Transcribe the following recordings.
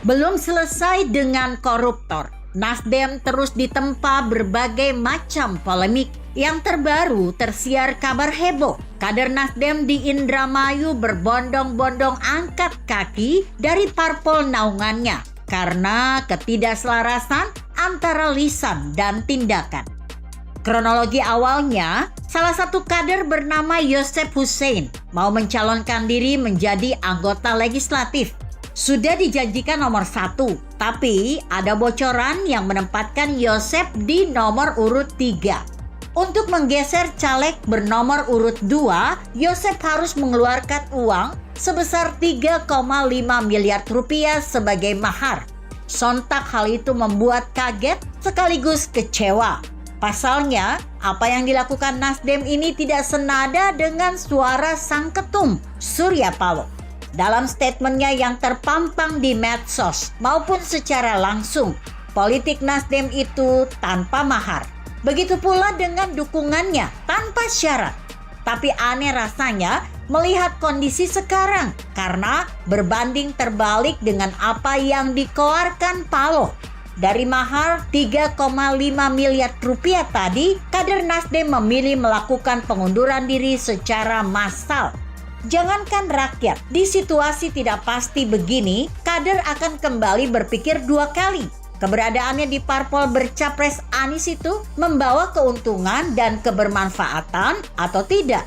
Belum selesai dengan koruptor, Nasdem terus ditempa berbagai macam polemik. Yang terbaru tersiar kabar heboh. Kader Nasdem di Indramayu berbondong-bondong angkat kaki dari parpol naungannya karena ketidakselarasan antara lisan dan tindakan. Kronologi awalnya, salah satu kader bernama Yosef Hussein mau mencalonkan diri menjadi anggota legislatif. Sudah dijanjikan nomor 1, tapi ada bocoran yang menempatkan Yosef di nomor urut 3. Untuk menggeser caleg bernomor urut 2, Yosef harus mengeluarkan uang sebesar 3,5 miliar rupiah sebagai mahar. Sontak hal itu membuat kaget sekaligus kecewa. Pasalnya, apa yang dilakukan Nasdem ini tidak senada dengan suara sang ketum, Surya Paloh. Dalam statementnya yang terpampang di medsos maupun secara langsung, politik Nasdem itu tanpa mahar. Begitu pula dengan dukungannya tanpa syarat. Tapi aneh rasanya melihat kondisi sekarang karena berbanding terbalik dengan apa yang dikeluarkan Paloh. Dari mahar 3,5 miliar rupiah tadi, kader Nasdem memilih melakukan pengunduran diri secara massal. Jangankan rakyat, di situasi tidak pasti begini, kader akan kembali berpikir 2 kali. Keberadaannya di parpol bercapres Anies itu membawa keuntungan dan kebermanfaatan atau tidak.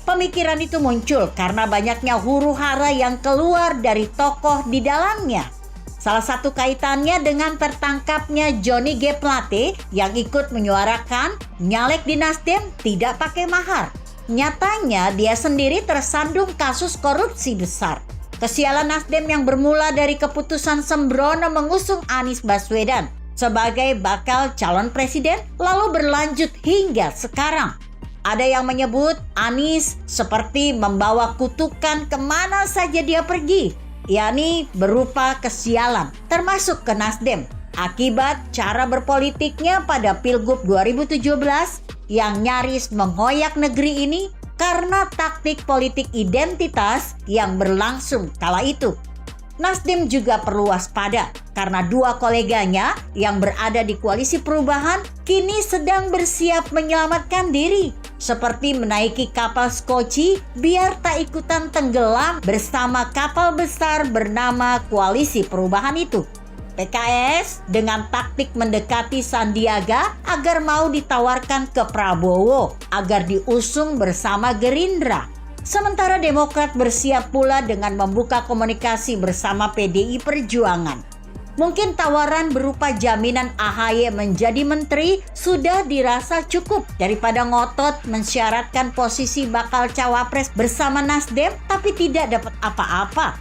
Pemikiran itu muncul karena banyaknya huru-hara yang keluar dari tokoh di dalamnya. Salah satu kaitannya dengan tertangkapnya Johnny G. Plate yang ikut menyuarakan nyalek di Nasdem tidak pakai mahar. Nyatanya dia sendiri tersandung kasus korupsi besar. Kesialan Nasdem yang bermula dari keputusan sembrono mengusung Anies Baswedan sebagai bakal calon presiden lalu berlanjut hingga sekarang. Ada yang menyebut Anies seperti membawa kutukan kemana saja dia pergi, yakni berupa kesialan termasuk ke Nasdem akibat cara berpolitiknya pada Pilgub 2017 yang nyaris mengoyak negeri ini karena taktik politik identitas yang berlangsung kala itu. Nasdem juga perlu waspada karena 2 koleganya yang berada di koalisi perubahan kini sedang bersiap menyelamatkan diri. Seperti menaiki kapal skoci biar tak ikutan tenggelam bersama kapal besar bernama koalisi perubahan itu. PKS dengan taktik mendekati Sandiaga agar mau ditawarkan ke Prabowo agar diusung bersama Gerindra. Sementara Demokrat bersiap pula dengan membuka komunikasi bersama PDI Perjuangan. Mungkin tawaran berupa jaminan AHY menjadi menteri sudah dirasa cukup daripada ngotot mensyaratkan posisi bakal cawapres bersama Nasdem tapi tidak dapat apa-apa.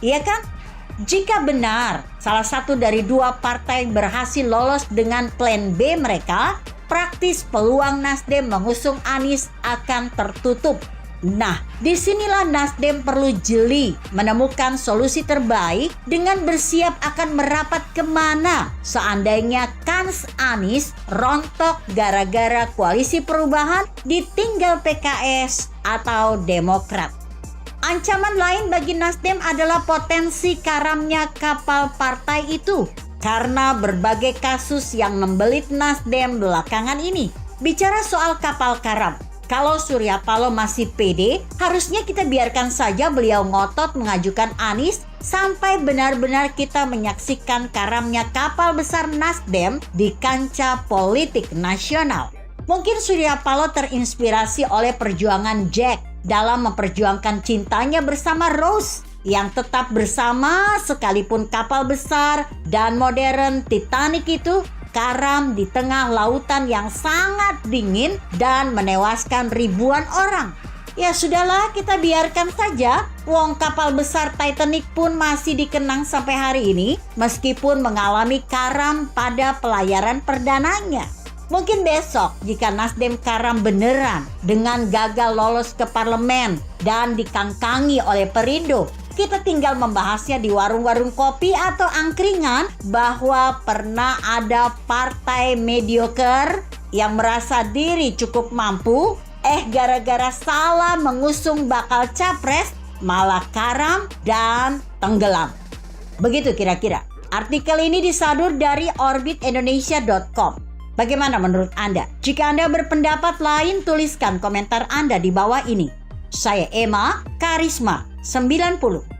Iya kan? Jika benar salah satu dari 2 partai berhasil lolos dengan plan B mereka, praktis peluang Nasdem mengusung Anies akan tertutup. Nah, disinilah Nasdem perlu jeli menemukan solusi terbaik dengan bersiap akan merapat kemana seandainya kans Anies rontok gara-gara koalisi perubahan ditinggal PKS atau Demokrat. Ancaman lain bagi Nasdem adalah potensi karamnya kapal partai itu karena berbagai kasus yang membelit Nasdem belakangan ini. Bicara soal kapal karam, kalau Surya Paloh masih pede, harusnya kita biarkan saja beliau ngotot mengajukan Anies sampai benar-benar kita menyaksikan karamnya kapal besar Nasdem di kancah politik nasional. Mungkin Surya Paloh terinspirasi oleh perjuangan Jack dalam memperjuangkan cintanya bersama Rose yang tetap bersama sekalipun kapal besar dan modern Titanic itu karam di tengah lautan yang sangat dingin dan menewaskan ribuan orang. Ya sudahlah, kita biarkan saja. Wong kapal besar Titanic pun masih dikenang sampai hari ini meskipun mengalami karam pada pelayaran perdananya. Mungkin besok jika Nasdem karam beneran dengan gagal lolos ke parlemen dan dikangkangi oleh Perindo, kita tinggal membahasnya di warung-warung kopi atau angkringan bahwa pernah ada partai mediocre yang merasa diri cukup mampu, gara-gara salah mengusung bakal capres malah karam dan tenggelam. Begitu kira-kira. Artikel ini disadur dari orbitindonesia.com. Bagaimana menurut Anda? Jika Anda berpendapat lain, tuliskan komentar Anda di bawah ini. Saya Emma Karisma 90.